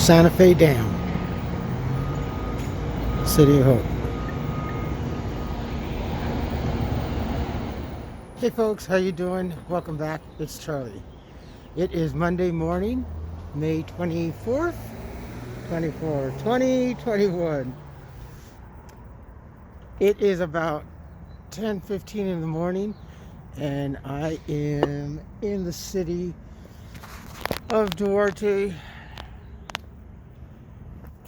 Santa Fe Dam, City of Hope. Hey folks, how you doing? Welcome back. It's Charlie. It is Monday morning, May 24th, 2021. It is about 10:15 in the morning, and I am in the city of Duarte,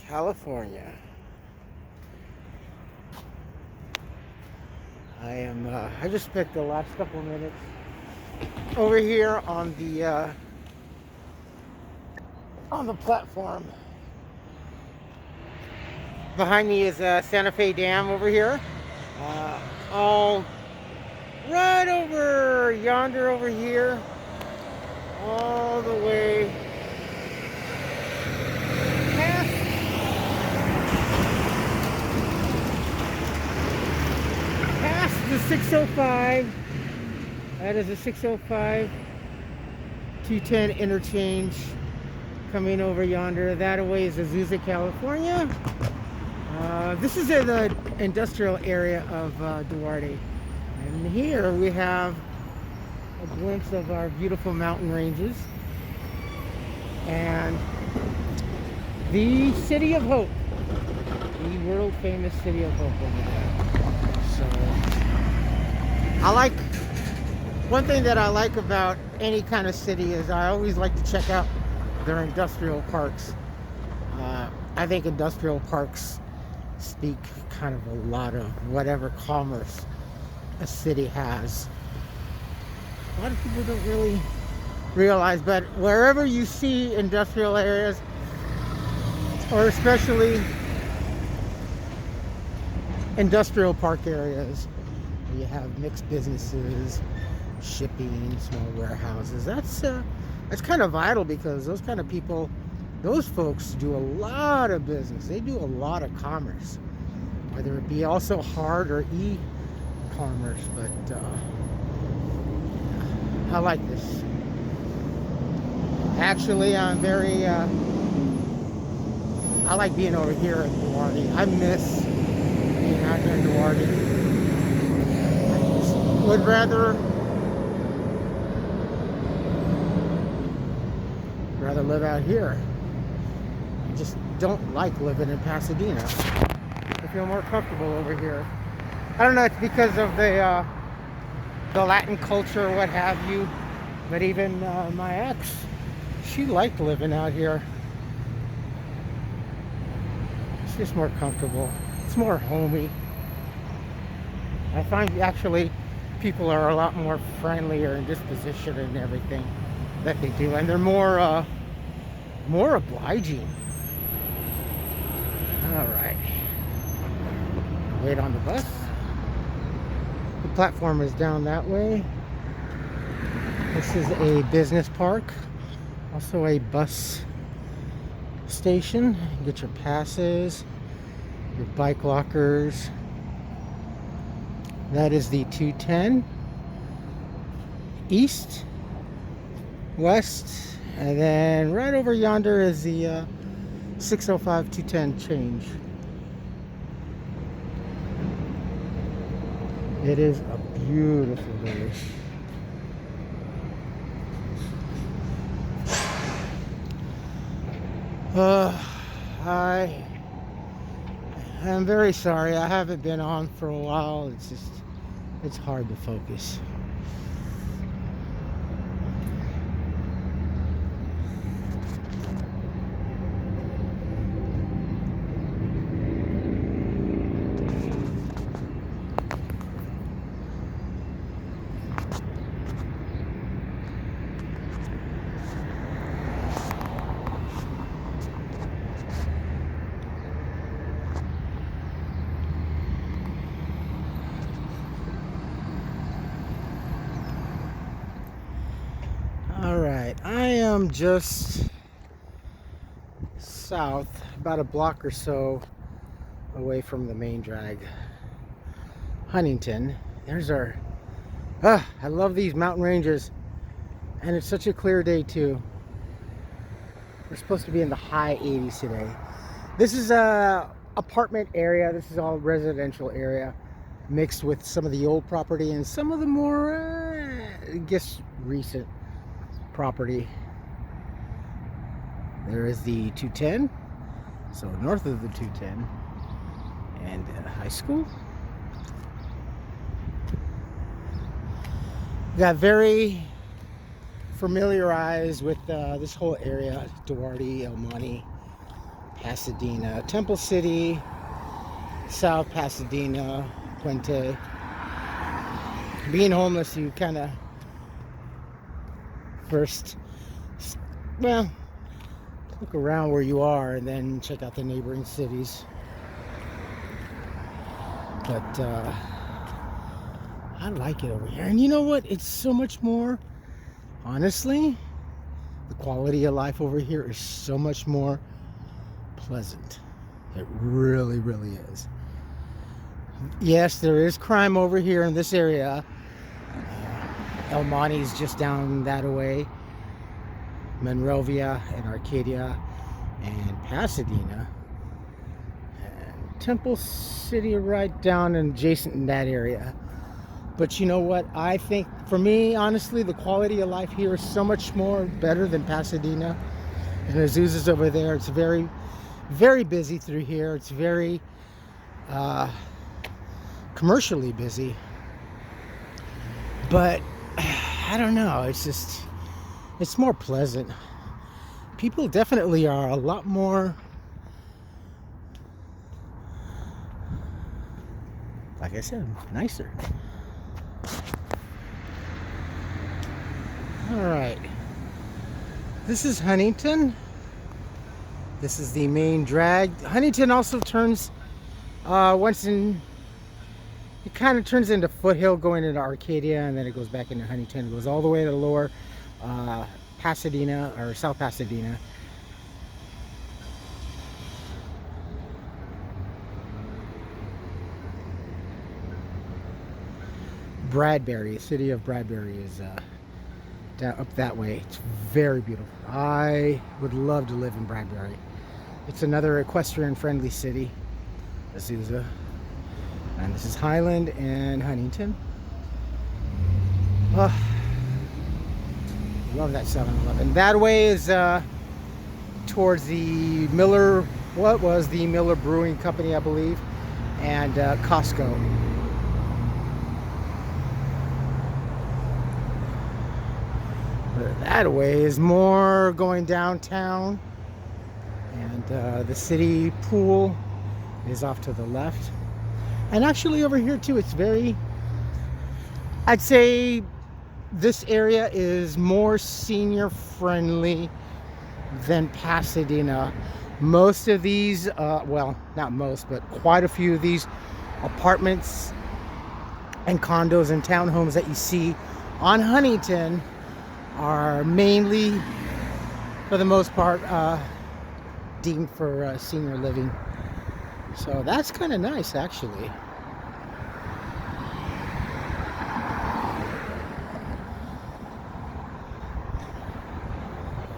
California. I just spent the last couple of minutes over here on the platform. Behind me is Santa Fe Dam over here. All right over yonder over here, all the way past the 605. That is a 605 210 interchange coming over yonder. That away is Azusa, California. This is in the industrial area of Duarte. And here we have a glimpse of our beautiful mountain ranges and the City of Hope, the world famous City of Hope over there. So one thing that I like about any kind of city is I always like to check out their industrial parks. I think industrial parks speak kind of a lot of whatever commerce a city has. A lot of people don't really realize, but wherever you see industrial areas, or especially industrial park areas, you have mixed businesses, shipping, small warehouses. That's kind of vital, because those kind of people, those folks do a lot of business. They do a lot of commerce, whether it be also hard or e-commerce. But I like this. Actually, I like being over here in Duarte. I miss being out here in Duarte. I just would rather live out here. I just don't like living in Pasadena. I feel more comfortable over here. I don't know, it's because of the Latin culture or what have you, but even my ex, she liked living out here. It's just more comfortable. It's more homey. I find actually people are a lot more friendlier in disposition and everything that they do, and they're more obliging. All right. Wait on the bus. The platform is down that way. This is a business park, also a bus station. You get your passes, your bike lockers. That is the 210 east, west, and then right over yonder is the 605 210 change. It is a beautiful day. I'm very sorry. I haven't been on for a while. It's hard to focus. I am just south, about a block or so away from the main drag, Huntington. There's our, I love these mountain ranges, and it's such a clear day too. We're supposed to be in the high 80s today. This is a apartment area. This is all residential area mixed with some of the old property and some of the more, I guess, recent property. There is the 210, so north of the 210, and high school. Got very familiarized with this whole area: Duarte, El Monte, Pasadena, Temple City, South Pasadena, Puente. Being homeless, you kind of first, well, look around where you are and then check out the neighboring cities. But I like it over here. And you know what? It's so much more, honestly, the quality of life over here is so much more pleasant. It really, really is. Yes, there is crime over here in this area. El Monte's just down that way. Monrovia and Arcadia and Pasadena. And Temple City right down and adjacent in that area. But you know what? I think, for me, honestly, the quality of life here is so much more better than Pasadena. And Azusa's over there. It's very, very busy through here. It's very commercially busy. But I don't know. It's just, it's more pleasant. People definitely are a lot more, like I said, nicer. All right, this is Huntington. This is the main drag. Huntington also turns once in, it kind of turns into Foothill going into Arcadia, and then it goes back into Huntington. It goes all the way to lower Pasadena or South Pasadena. Bradbury, the city of Bradbury is down up that way. It's very beautiful. I would love to live in Bradbury. It's another equestrian friendly city, Azusa. And this is Highland and Huntington. Oh, love that 7-Eleven. That way is towards the Miller, what was the Miller Brewing Company, I believe, and Costco. That way is more going downtown, and the city pool is off to the left. And actually over here too, it's very, I'd say this area is more senior friendly than Pasadena. Most of these, well, not most, but quite a few of these apartments and condos and townhomes that you see on Huntington are mainly, for the most part, deemed for senior living. So that's kind of nice, actually.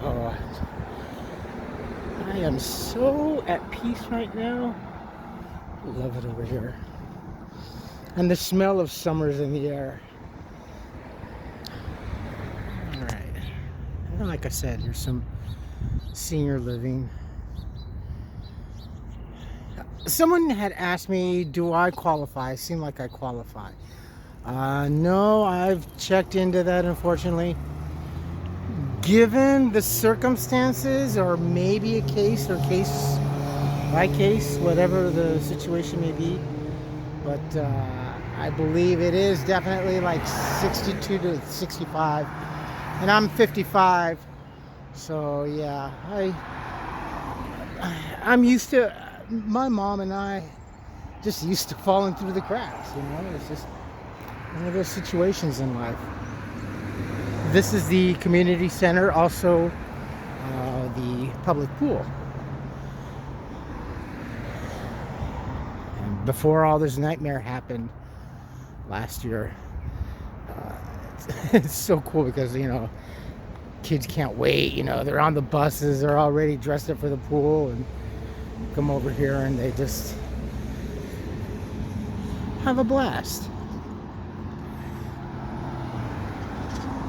Oh, I am so at peace right now. Love it over here. And the smell of summer's in the air. Like I said, here's some senior living. Someone had asked me, do I qualify? I seem like I qualify. No, I've checked into that, unfortunately. Given the circumstances, or maybe a case or case by case, whatever the situation may be. But I believe it is definitely like 62 to 65. And I'm 55, so yeah, I'm used to, my mom and I just used to falling through the cracks, you know. It's just one of those situations in life. This is the community center, also the public pool. And before all this nightmare happened last year, it's so cool because, you know, kids can't wait, they're on the buses, they're already dressed up for the pool, and come over here and they just have a blast.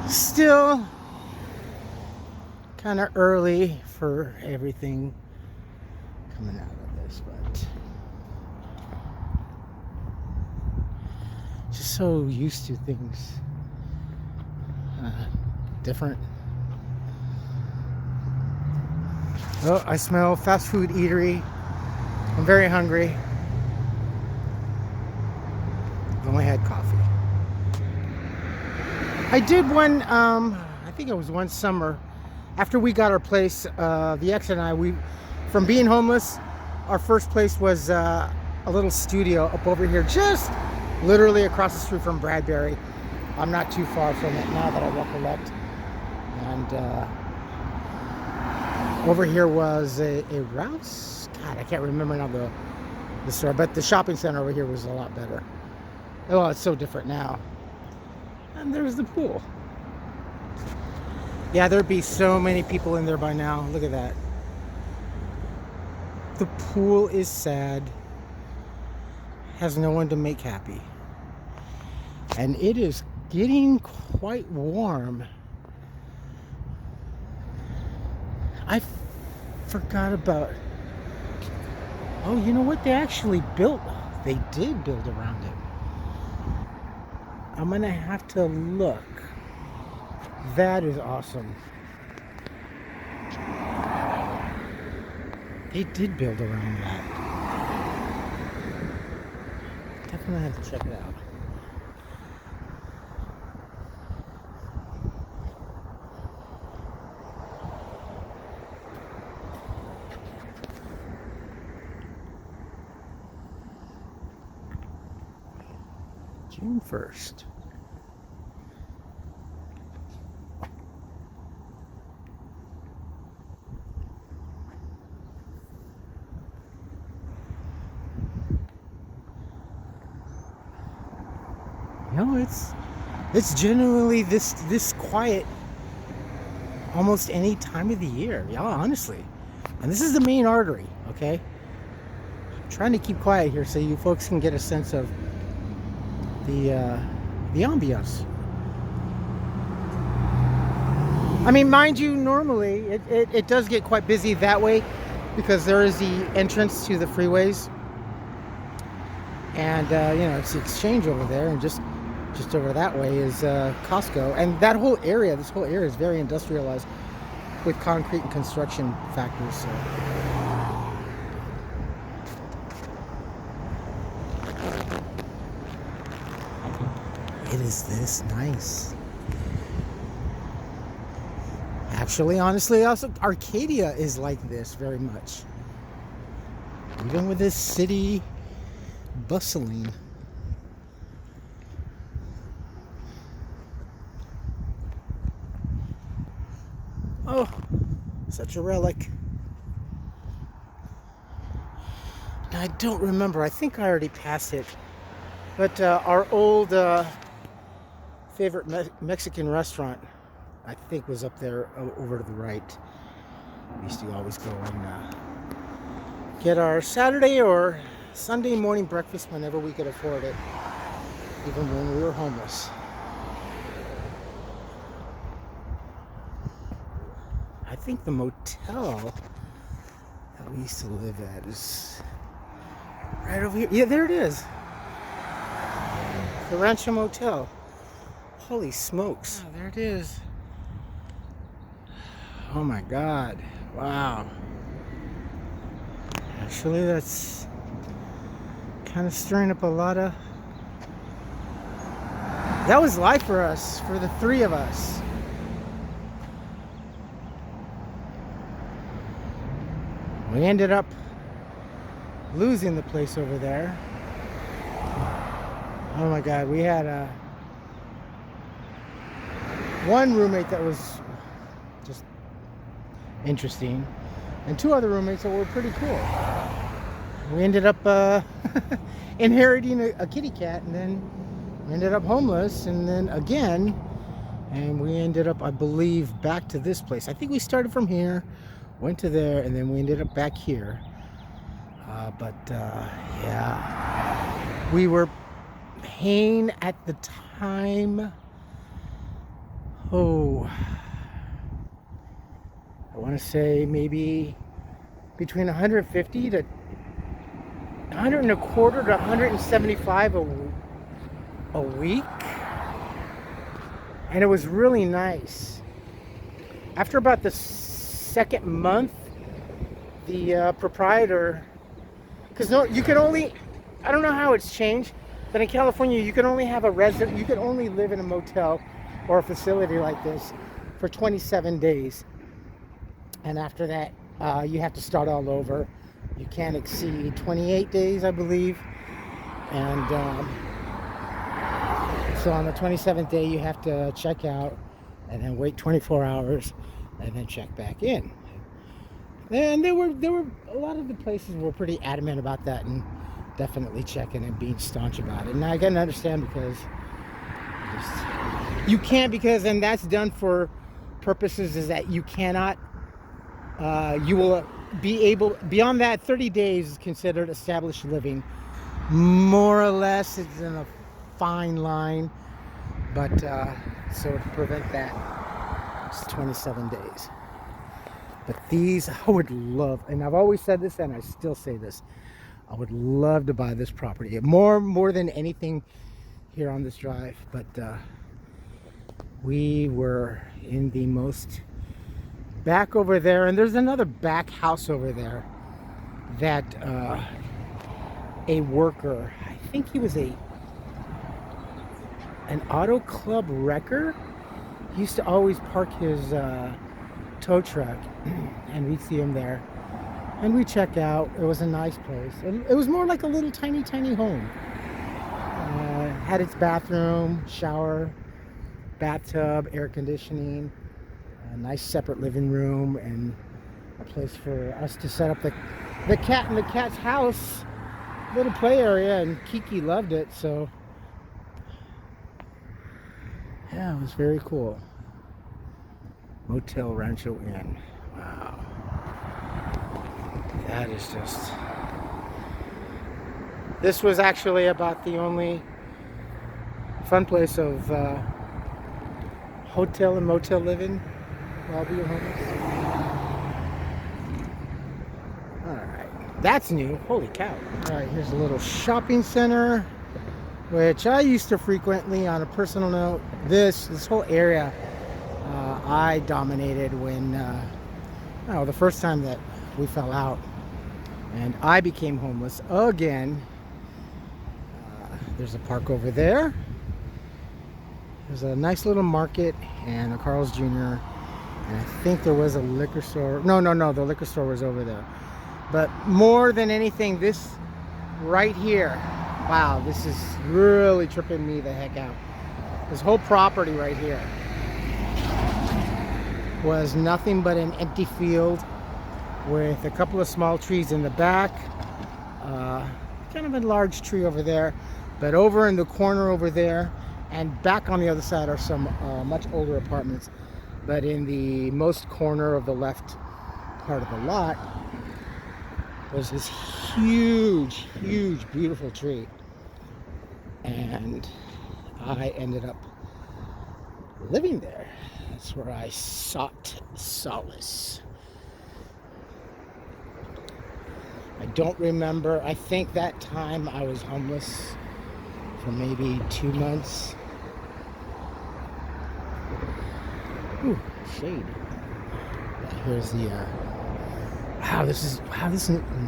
Still kind of early for everything coming out of this, but just so used to things different. Oh, I smell fast food eatery. I'm very hungry. I've only had coffee. I did one, I think it was one summer, after we got our place, the ex and I, from being homeless, our first place was a little studio up over here, just literally across the street from Bradbury. I'm not too far from it now that I recollect. And over here was a Rouse. God, I can't remember now the store, but the shopping center over here was a lot better. Oh, it's so different now. And there's the pool. Yeah, there'd be so many people in there by now. Look at that. The pool is sad. Has no one to make happy. And it is getting quite warm. I forgot about... Oh, you know what? They actually built... They did build around it. I'm gonna have to look. That is awesome. They did build around that. Definitely have to check it out. June 1st. No, it's genuinely this quiet almost any time of the year. Yeah, honestly. And this is the main artery, okay? I'm trying to keep quiet here so you folks can get a sense of the ambiance. I mean, mind you, normally it does get quite busy that way because there is the entrance to the freeways, and it's the exchange over there, and just over that way is Costco, and this whole area is very industrialized with concrete and construction factors. So. It is this nice. Actually, honestly, also Arcadia is like this very much. Even with this city bustling. Oh, such a relic. Now, I don't remember. I think I already passed it. But our old favorite Mexican restaurant, I think, was up there over to the right. We used to always go and get our Saturday or Sunday morning breakfast whenever we could afford it, even when we were homeless. I think the motel that we used to live at is right over here. Yeah, there it is. The Rancho Motel. Holy smokes. Oh, there it is. Oh my God. Wow. Actually, that's kind of stirring up a lot of... That was life for us, for the three of us. We ended up losing the place over there. Oh my God, we had one roommate that was just interesting, and two other roommates that were pretty cool. We ended up inheriting a kitty cat, and then we ended up homeless, and then again And we ended up, I believe, back to this place. I think we started from here, went to there, and then we ended up back here. Yeah, we were paying at the time, oh, I want to say maybe between 150 to 100 and a quarter to 175 a week. And it was really nice. After about the second month, the proprietor, because no, you can only, I don't know how it's changed, but in California you can only have a resident, you can only live in a motel or a facility like this for 27 days. And after that, you have to start all over. You can't exceed 28 days, I believe. And so on the 27th day, you have to check out and then wait 24 hours and then check back in. And there were a lot of the places were pretty adamant about that and definitely checking and being staunch about it. And I can understand because you can't, because, and that's done for purposes is that you cannot, you will be able, beyond that, 30 days is considered established living. More or less, it's in a fine line, but so to prevent that, it's 27 days. But these, I would love, and I've always said this and I still say this, I would love to buy this property more than anything here on this drive. But we were in the most back over there, and there's another back house over there that a worker, I think he was an auto club wrecker, he used to always park his tow truck and we'd see him there and we check out. It was a nice place. It was more like a little tiny home. Had its bathroom, shower, bathtub, air conditioning, a nice separate living room, and a place for us to set up the cat in the cat's house, little play area, and Kiki loved it. So yeah, it was very cool. Motel Rancho Inn. Wow. That is just... This was actually about the only fun place of hotel and motel living while we were homeless. Alright. That's new. Holy cow. Alright, here's a little shopping center, which I used to frequently. On a personal note, this whole area I dominated when the first time that we fell out and I became homeless again. There's a park over there. There's a nice little market and a Carl's Jr. And I think there was a liquor store. No, the liquor store was over there. But more than anything, this right here, wow, this is really tripping me the heck out. This whole property right here was nothing but an empty field with a couple of small trees in the back, kind of a large tree over there, but over in the corner over there and back on the other side are some much older apartments. But in the most corner of the left part of the lot was this huge beautiful tree, and I ended up living there. That's where I sought solace. I don't remember. I think that time I was homeless for maybe 2 months. Ooh, shade. Here's the wow, this is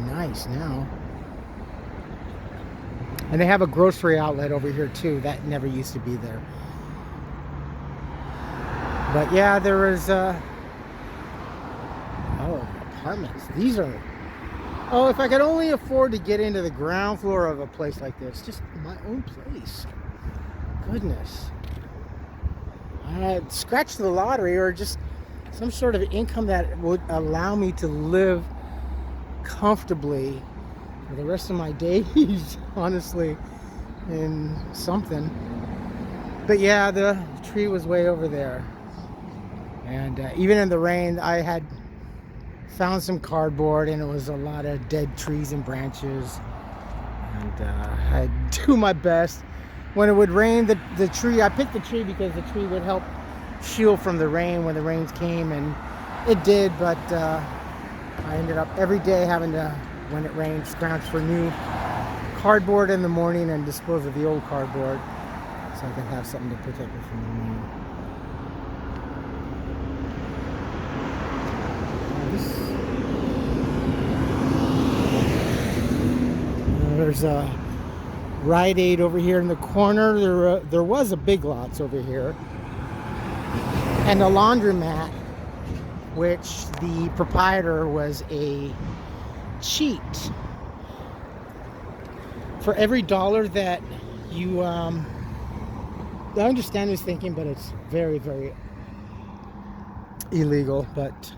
nice now. And they have a grocery outlet over here too. That never used to be there. But yeah, there was apartments. These are, if I could only afford to get into the ground floor of a place like this, just my own place. Goodness. I'd scratch the lottery, or just some sort of income that would allow me to live comfortably for the rest of my days, honestly, in something. But yeah, the tree was way over there. And even in the rain, I had found some cardboard, and it was a lot of dead trees and branches. And I do my best. When it would rain, the tree, I picked the tree because the tree would help shield from the rain when the rains came, and it did. But I ended up every day having to, when it rained, scrounge for new cardboard in the morning and dispose of the old cardboard so I could have something to protect it from the rain. There's a Rite Aid over here in the corner. There was a Big Lots over here, and a laundromat, which the proprietor was a cheat. For every dollar that you, I understand his thinking, but it's very, very illegal. But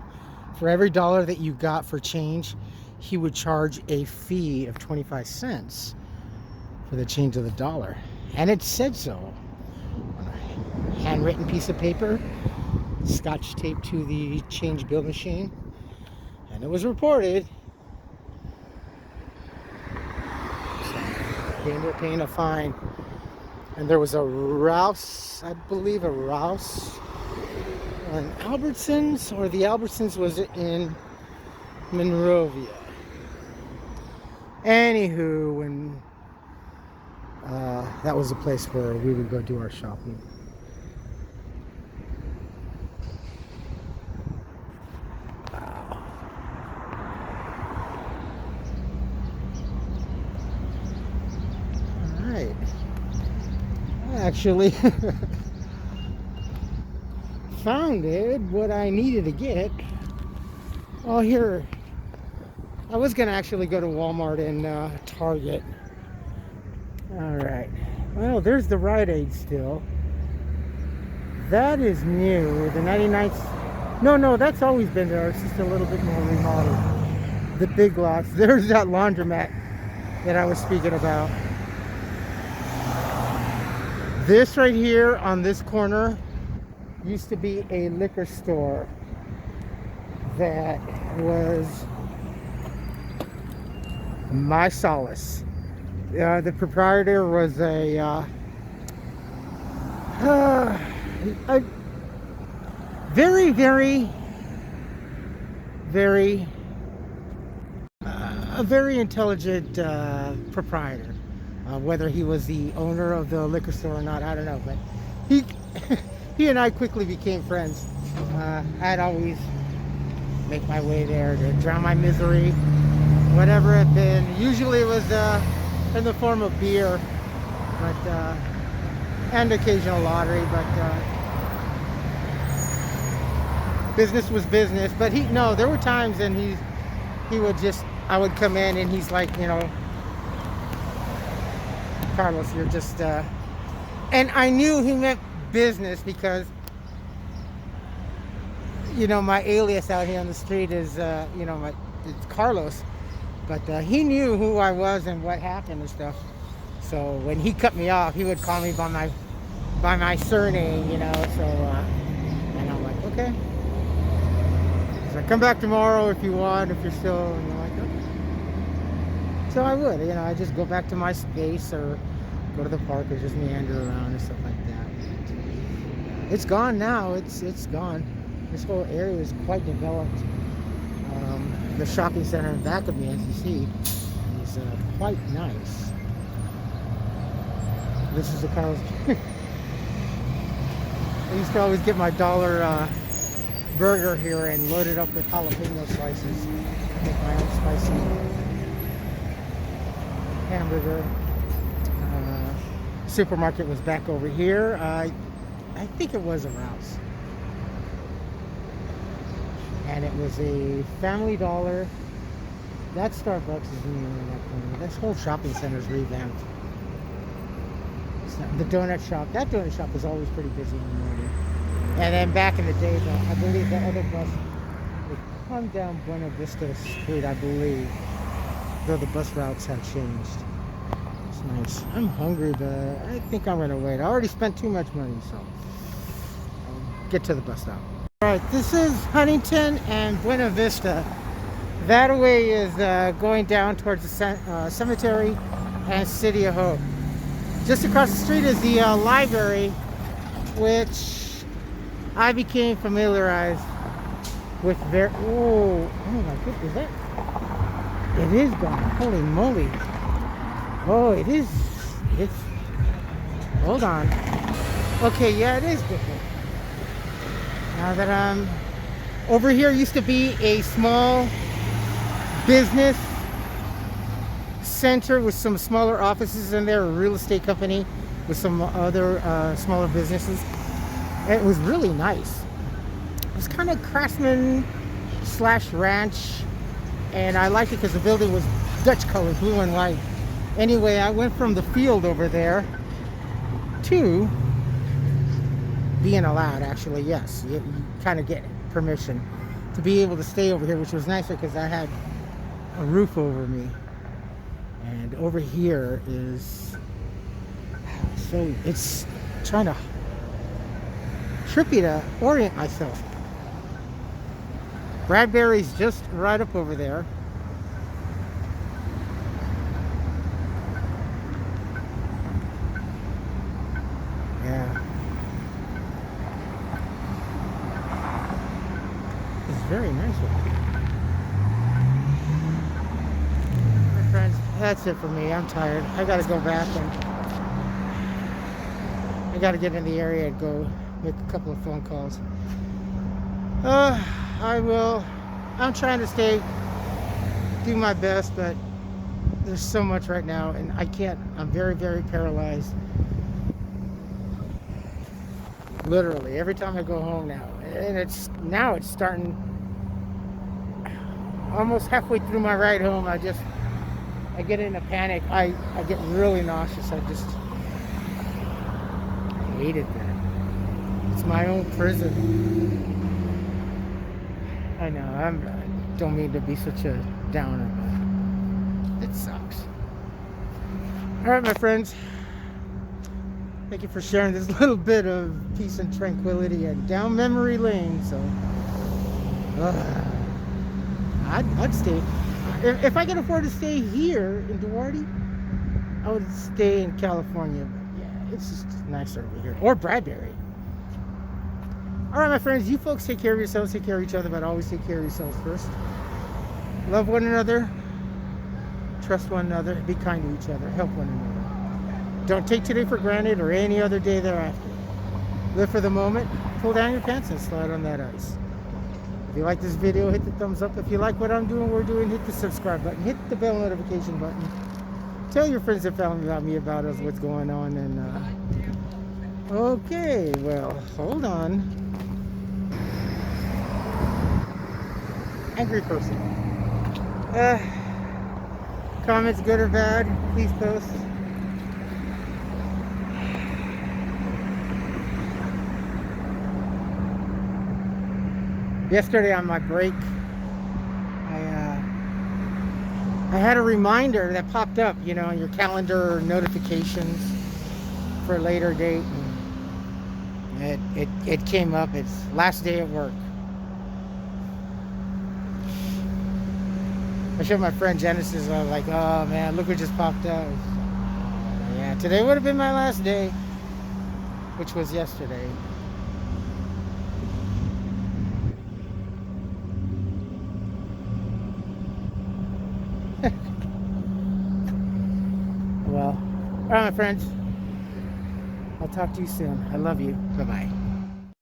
for every dollar that you got for change, he would charge a fee of 25 cents for the change of the dollar. And it said so on a handwritten piece of paper, scotch taped to the change bill machine, and it was reported. So he ended up paying a fine. And there was a Rouse, I believe a Rouse, an Albertsons, or the Albertsons was in Monrovia. Anywho, when that was a place where we would go do our shopping. Wow. All right. I actually found what I needed to get. Oh, here. I was gonna actually go to Walmart and Target. All right. Well, there's the Rite Aid still. That is new. The 99. No, that's always been there. It's just a little bit more remodeled. The Big Lots. There's that laundromat that I was speaking about. This right here on this corner used to be a liquor store that was my solace. The proprietor was a very, very, very, a very intelligent proprietor. Whether he was the owner of the liquor store or not, I don't know. But he and I quickly became friends. I'd always make my way there to drown my misery, whatever it had been. Usually it was in the form of beer, but and occasional lottery. But business was business. But there were times, and he would just, I would come in, and he's like, Carlos, you're just, and I knew he meant business because, my alias out here on the street is, it's Carlos, but he knew who I was and what happened and stuff. So when he cut me off, he would call me by my surname, so, and I'm like, okay. So come back tomorrow if you want, if you're still, and I'm like, okay. So I would, I just go back to my space or go to the park or just meander around and stuff like that. It's gone now. It's gone. This whole area is quite developed. The shopping center in back of me, as you see, is quite nice. This is the Carl's. I used to always get my $1 burger here and load it up with jalapeno slices. Make my own spicy hamburger. Supermarket was back over here. I think it was a Rouse. And it was a Family Dollar. That Starbucks is new in that corner. This whole shopping center is revamped. The donut shop. That donut shop was always pretty busy in the morning. And then back in the day, I believe the other bus would come down Buena Vista Street, I believe. Though the bus routes have changed. It's nice. I'm hungry, but I think I'm gonna wait. I already spent too much money, so I'll get to the bus stop. All right, this is Huntington and Buena Vista. That way is going down towards the cemetery and City of Hope. Just across the street is the library, which I became familiarized with very. Oh my goodness, is that? It is gone. Holy moly! Oh, it is. It's. Hold on. Okay, yeah, it is different. Now that I'm over here, used to be a small business center with some smaller offices in there, a real estate company with some other smaller businesses. It was really nice. It was kind of craftsman slash ranch, and I liked it because the building was Dutch color, blue and white. Anyway, I went from the field over there to being allowed, actually, yes. You kind of get permission to be able to stay over here, which was nicer because I had a roof over me. And over here is, so it's trying to trippy to orient myself. Bradbury's just right up over there. Yeah. It's very nice over here. My friends, that's it for me. I'm tired. I gotta go back and I gotta get in the area and go make a couple of phone calls. I'm trying to do my best, but there's so much right now and I can't. I'm very, very paralyzed. Literally, every time I go home now. And it's starting almost halfway through my ride home. I get in a panic. I get really nauseous. I hate it there. It's my own prison. I know, I don't mean to be such a downer, but it sucks. Alright, my friends. Thank you for sharing this little bit of peace and tranquility and down memory lane. So, I'd stay. If I can afford to stay here in Duarte, I would stay in California. But yeah, it's just nicer over here. Or Bradbury. Alright, my friends, you folks take care of yourselves, take care of each other, but always take care of yourselves first. Love one another, trust one another, be kind to each other, help one another. Don't take today for granted or any other day thereafter. Live for the moment, pull down your pants and slide on that ice. If you like this video, hit the thumbs up. If you like what I'm doing, we're doing, hit the subscribe button, hit the bell notification button. Tell your friends and family about me, about us, what's going on, and okay, well, hold on. Angry person. Comments, good or bad, please post. Yesterday on my break, I had a reminder that popped up, you know, your calendar notifications for a later date. And it came up. It's last day at work. I showed my friend Genesis. I was like, oh man, look what just popped up. Yeah, today would have been my last day, which was yesterday. Well, all right, my friends. I'll talk to you soon. I love you. Bye-bye.